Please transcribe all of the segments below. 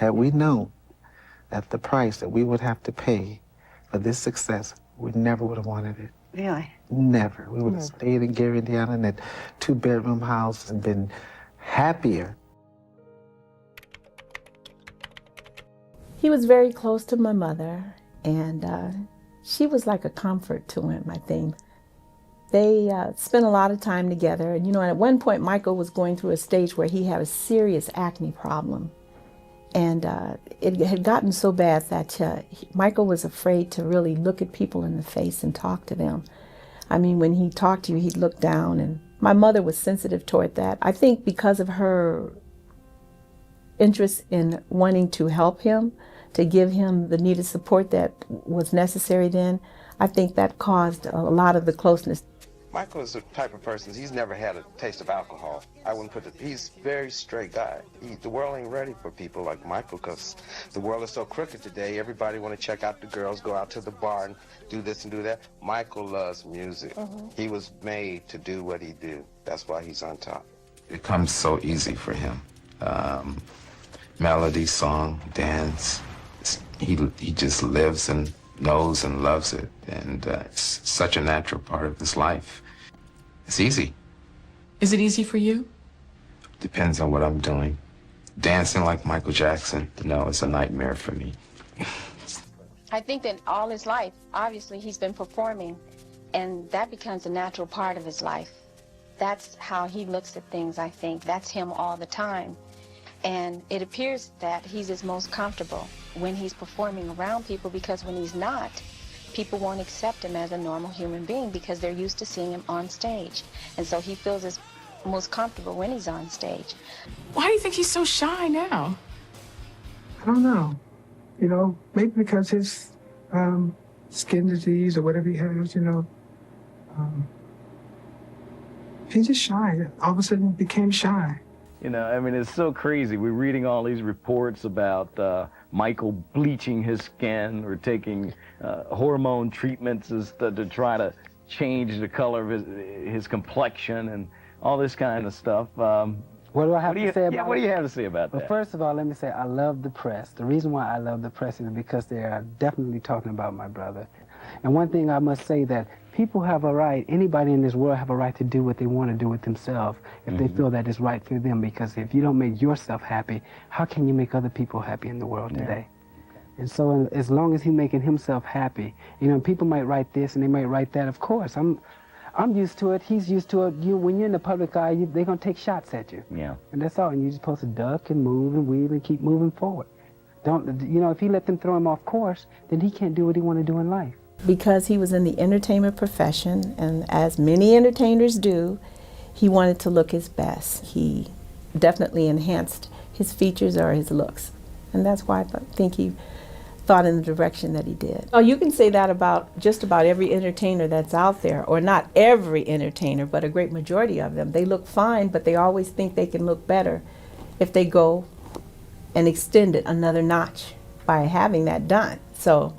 Had we known that the price that we would have to pay for this success, we never would have wanted it. Really? Never. We would have stayed in Gary, Indiana in that 2-bedroom house and been happier. He was very close to my mother, and she was like a comfort to him, I think. They spent a lot of time together, and at one point Michael was going through a stage where he had a serious acne problem. And it had gotten so bad that Michael was afraid to really look at people in the face and talk to them. I mean, when he talked to you, he'd look down, and my mother was sensitive toward that. I think because of her interest in wanting to help him, to give him the needed support that was necessary then, I think that caused a lot of the closeness. Michael is the type of person, he's never had a taste of alcohol. I wouldn't put it, he's a very straight guy. The world ain't ready for people like Michael because the world is so crooked today. Everybody want to check out the girls, go out to the bar and do this and do that. Michael loves music. He was made to do what he do. That's why he's on top. It comes so easy for him. Melody, song, dance. He just lives and knows and loves it, and it's such a natural part of his life. It's easy. Is it easy for you? Depends on what I'm doing. Dancing like Michael Jackson, no, it's a nightmare for me. I think that all his life, obviously, he's been performing, and that becomes a natural part of his life. That's how he looks at things, I think. That's him all the time. And it appears that he's his most comfortable when he's performing around people, because when he's not, people won't accept him as a normal human being because they're used to seeing him on stage. And so he feels his most comfortable when he's on stage. Why do you think he's so shy now? I don't know. Maybe because his skin disease or whatever he has, he's just shy. All of a sudden became shy. I mean, it's so crazy. We're reading all these reports about Michael bleaching his skin or taking hormone treatments to try to change the color of his complexion and all this kind of stuff. What do I have to say about it? What do you have to say about that? Well, first of all, let me say I love the press. The reason why I love the press is because they are definitely talking about my brother. And one thing I must say that people have a right, anybody in this world have a right to do what they want to do with themselves if they feel that is right for them, because if you don't make yourself happy, how can you make other people happy in the world today? And so as long as he's making himself happy, people might write this and they might write that. Of course, I'm used to it. He's used to it. When you're in the public eye, they're going to take shots at you. Yeah. And that's all. And you're supposed to duck and move and weave and keep moving forward. If he let them throw him off course, then he can't do what he want to do in life. Because he was in the entertainment profession, and as many entertainers do, he wanted to look his best. He definitely enhanced his features or his looks. And that's why I think he thought in the direction that he did. Oh, you can say that about just about every entertainer that's out there, or not every entertainer, but a great majority of them. They look fine, but they always think they can look better if they go and extend it another notch by having that done. So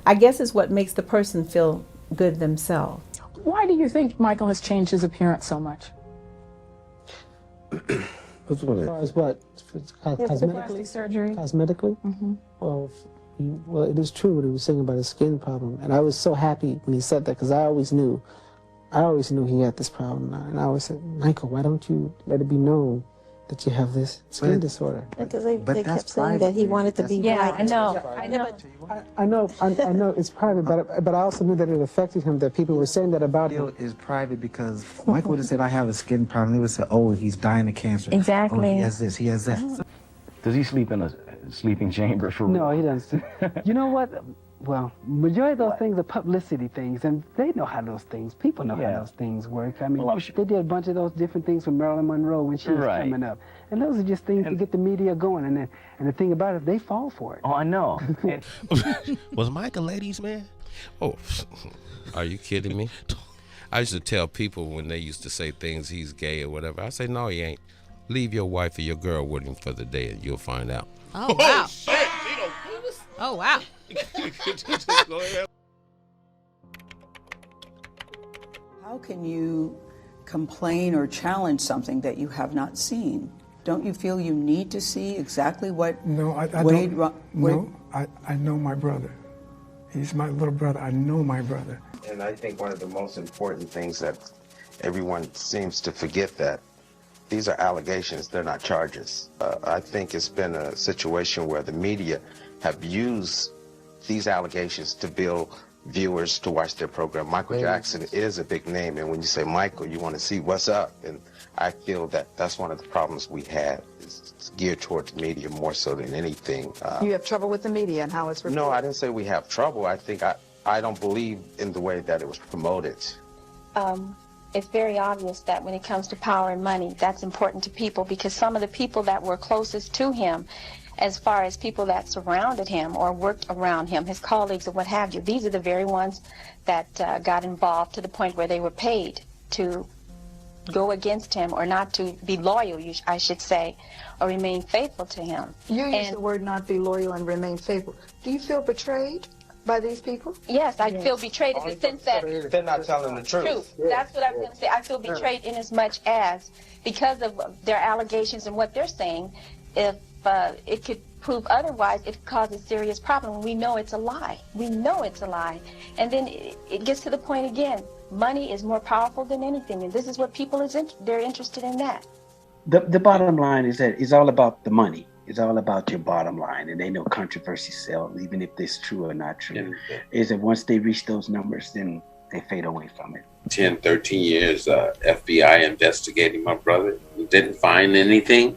I guess it's what makes the person feel good themselves. Why do you think Michael has changed his appearance so much? As far as what? Cosmetically? Plastic surgery. Cosmetically? Well, it is true what he was saying about his skin problem. And I was so happy when he said that, because I always knew he had this problem. And I always said, Michael, why don't you let it be known that you have this skin disorder? Because they kept saying that he wanted to be white. I know. I know it's private, but I also knew that it affected him, that people were saying that about him. It's private because Michael would have said, I have a skin problem. He would say, oh, he's dying of cancer. Exactly. Oh, he has this, he has that. Does he sleep in a sleeping chamber for real? No, he doesn't. You know what? Well, majority of those things are publicity things, and they know how those things, people know how those things work. I mean, they did a bunch of those different things with Marilyn Monroe when she was coming up. And those are just things to get the media going, and the thing about it, they fall for it. Oh, I know. Was Mike a ladies' man? Oh, are you kidding me? I used to tell people when they used to say things, he's gay or whatever, I say, no, he ain't. Leave your wife or your girl with him for the day and you'll find out. Oh, wow. Oh, shit. Oh, wow. How can you complain or challenge something that you have not seen? Don't you feel you need to see exactly what No, I Wade? don't. No, I know my brother. He's my little brother. I know my brother. And I think one of the most important things that everyone seems to forget that these are allegations, they're not charges. I think it's been a situation where the media have used these allegations to build viewers to watch their program. Michael Jackson is a big name, and when you say Michael, you want to see what's up. And I feel that that's one of the problems we have. It's geared towards media more so than anything. You have trouble with the media and how it's reported? No, I didn't say we have trouble. I think I don't believe in the way that it was promoted. It's very obvious that when it comes to power and money, that's important to people, because some of the people that were closest to him, as far as people that surrounded him or worked around him, his colleagues or what have you, these are the very ones that got involved to the point where they were paid to go against him or not to be loyal, I should say, or remain faithful to him. You use the word not be loyal and remain faithful. Do you feel betrayed by these people? Yes, I feel betrayed in the sense that they're not telling the truth. That's what I was going to say. I feel betrayed in as much as, because of their allegations and what they're saying, if it could prove otherwise, it causes serious problem. We know it's a lie. We know it's a lie. And then it gets to the point again, money is more powerful than anything, and this is what people they're interested in that. The bottom line is that it's all about the money. It's all about your bottom line, and ain't no controversy sell, even if it's true or not true. Is that once they reach those numbers, then they fade away from it. 10, 13 years, FBI investigating my brother. We didn't find anything.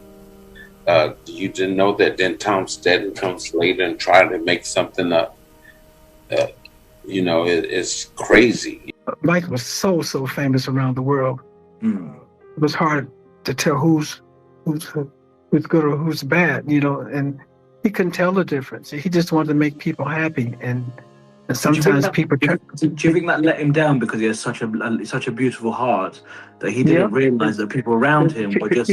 You didn't know that then Tom Stedman comes later and try to make something up. It's crazy. Michael was so famous around the world. It was hard to tell who's good or who's bad, and he couldn't tell the difference. He just wanted to make people happy, and sometimes people. Do you think that let him down because he has such a beautiful heart that he didn't realize that people around him were just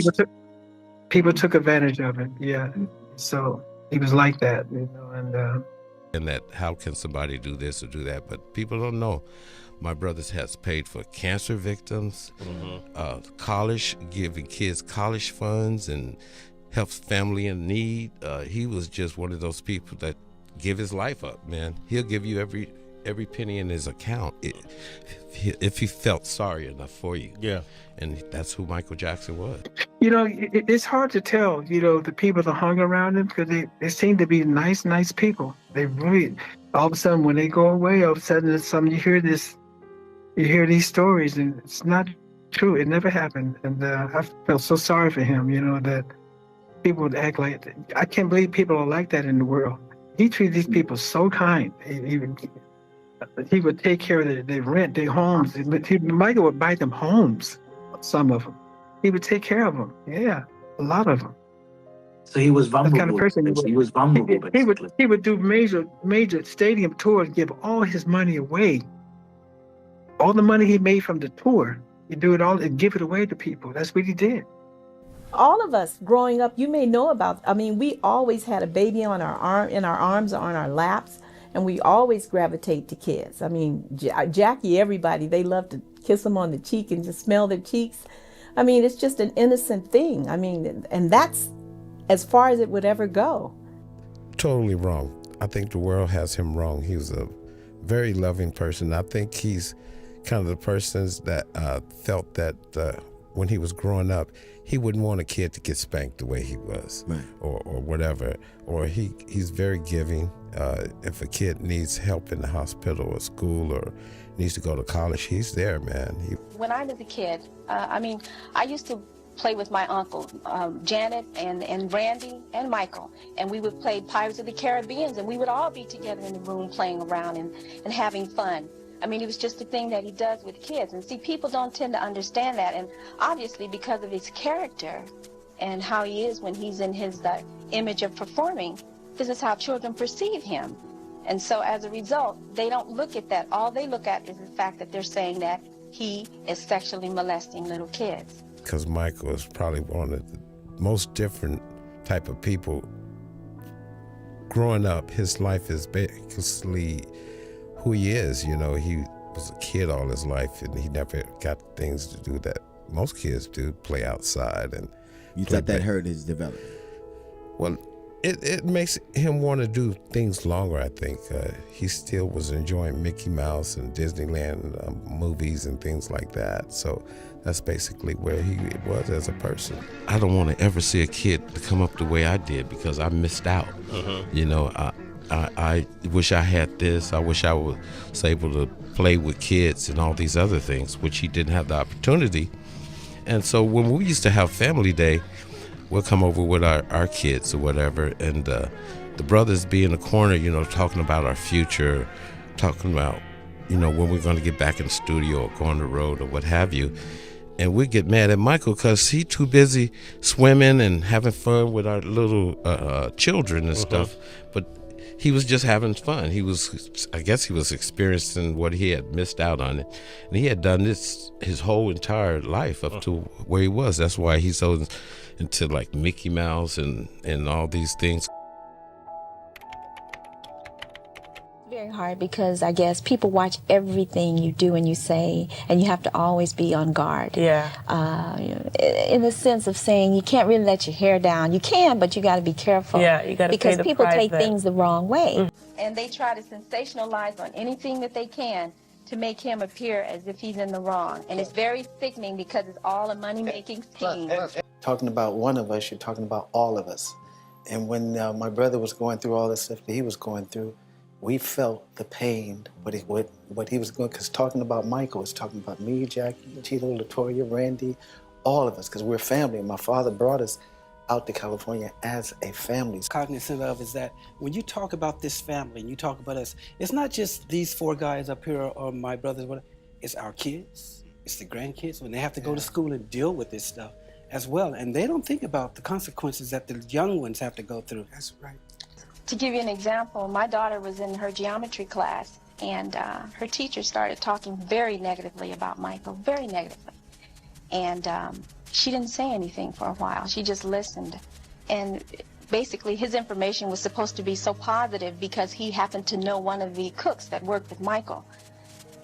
people took advantage of it. Yeah, so he was like that, and that how can somebody do this or do that? But people don't know. My brother has paid for cancer victims, college, giving kids college funds, and helps family in need. He was just one of those people that give his life up, man. He'll give you every penny in his account if he felt sorry enough for you. Yeah. And that's who Michael Jackson was. It's hard to tell, the people that hung around him, because they seem to be nice people. They really, all of a sudden, when they go away, all of a sudden, you hear these stories, and it's not true. It never happened. And I felt so sorry for him, that people would act like that. I can't believe people are like that in the world. He treated these people so kind. He would take care of their rent, their homes. Michael would buy them homes, some of them. He would take care of them. Yeah, a lot of them. So he was vulnerable. The kind of person he was vulnerable. He would do major stadium tours, give all his money away. All the money he made from the tour, he'd do it all and give it away to people. That's what he did. All of us growing up, you may know about, we always had a baby on our arm, in our arms or on our laps, and we always gravitate to kids. Jackie, everybody, they love to kiss them on the cheek and just smell their cheeks. It's just an innocent thing. And that's as far as it would ever go. Totally wrong. I think the world has him wrong. He was a very loving person. I think he's kind of the persons that felt that when he was growing up, he wouldn't want a kid to get spanked the way he was, right, or whatever. Or he's very giving. If a kid needs help in the hospital or school or needs to go to college, he's there, man. When I was a kid, I used to play with my uncle, Janet and Randy and Michael, and we would play Pirates of the Caribbean, and we would all be together in the room playing around and having fun. It was just a thing that he does with kids. And see, people don't tend to understand that. And obviously, because of his character and how he is when he's in his image of performing, this is how children perceive him. And so as a result, they don't look at that. All they look at is the fact that they're saying that he is sexually molesting little kids. Because Michael is probably one of the most different type of people. Growing up, his life is basically who he is. He was a kid all his life, and he never got things to do that most kids do, play outside and You thought that hurt his development? Well, it makes him want to do things longer, I think. He still was enjoying Mickey Mouse and Disneyland movies and things like that. So that's basically where he was as a person. I don't want to ever see a kid to come up the way I did because I missed out. You know, I wish I had this. I wish I was able to play with kids and all these other things, which he didn't have the opportunity. And so when we used to have family day, we'll come over with our kids or whatever, and the brothers be in the corner, you know, talking about our future, talking about, you know, when we're going to get back in the studio or go on the road or what have you. And we get mad at Michael because he too busy swimming and having fun with our little children and stuff. But he was just having fun. I guess he was experiencing what he had missed out on it. And he had done this his whole entire life up to where he was. That's why he's so into like Mickey Mouse and all these things. Very hard because I guess people watch everything you do and you say, and you have to always be on guard. Yeah. In the sense of saying you can't really let your hair down. You can, but you got to be careful. Yeah, you got to because pay the people price take that. things the wrong way. And they try to sensationalize on anything that they can to make him appear as if he's in the wrong. And it's very sickening because it's all a money-making scheme. Talking about one of us, you're talking about all of us. And when my brother was going through all the stuff that he was going through, we felt the pain, what he was going, because talking about Michael is talking about me, Jackie, Tito, Latoya, Randy, all of us, because we're family. And my father brought us out to California as a family. Cognizant of is that when you talk about this family and you talk about us, it's not just these four guys up here or my brothers, it's our kids, it's the grandkids, when they have to go to school and deal with this stuff as well. And they don't think about the consequences that the young ones have to go through. That's right. To give you an example, my daughter was in her geometry class, and her teacher started talking very negatively about Michael, very negatively. And she didn't say anything for a while. She just listened. And basically, his information was supposed to be so positive because he happened to know one of the cooks that worked with Michael.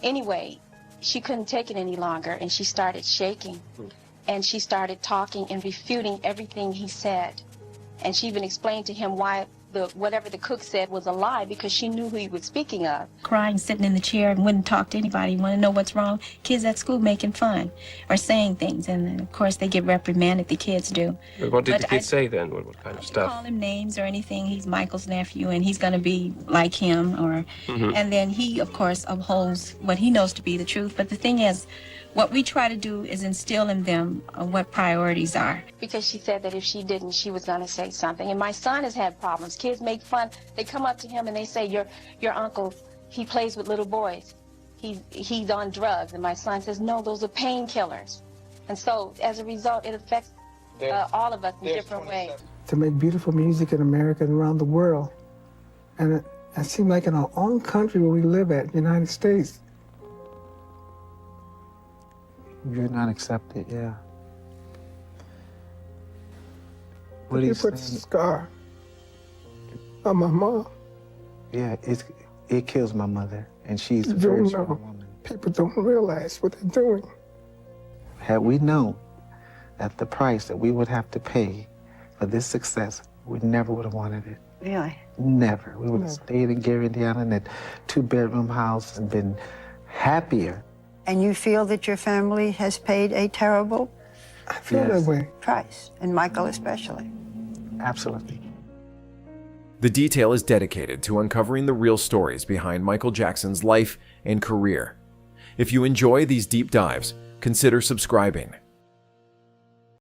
Anyway, she couldn't take it any longer, and she started shaking. And she started talking and refuting everything he said. And she even explained to him why whatever the cook said was a lie because she knew who he was speaking of. Crying, sitting in the chair and wouldn't talk to anybody, want to know what's wrong. Kids at school making fun or saying things, and then, of course they get reprimanded, the kids do. What did the kids say then? What kind of stuff? Call him names or anything. He's Michael's nephew and he's going to be like him, or and then he, of course, upholds what he knows to be the truth. But the thing is, what we try to do is instill in them what priorities are. Because she said that if she didn't, she was going to say something. And my son has had problems. Kids make fun. They come up to him and they say, your uncle, he plays with little boys. He's on drugs. And my son says, no, those are painkillers. And so, as a result, it affects all of us in different ways. To make beautiful music in America and around the world. And it seemed like in our own country where we live at, the United States, you're not accepted, yeah. What you put the scar on my mom. Yeah, it kills my mother, and she's a very strong woman. People don't realize what they're doing. Had we known that the price that we would have to pay for this success, we never would have wanted it. Really? Never. We would have stayed in Gary, Indiana in that 2-bedroom house and been happier. And you feel that your family has paid a terrible I feel that way. price, and Michael especially. Absolutely. The Detail is dedicated to uncovering the real stories behind Michael Jackson's life and career. If you enjoy these deep dives, consider subscribing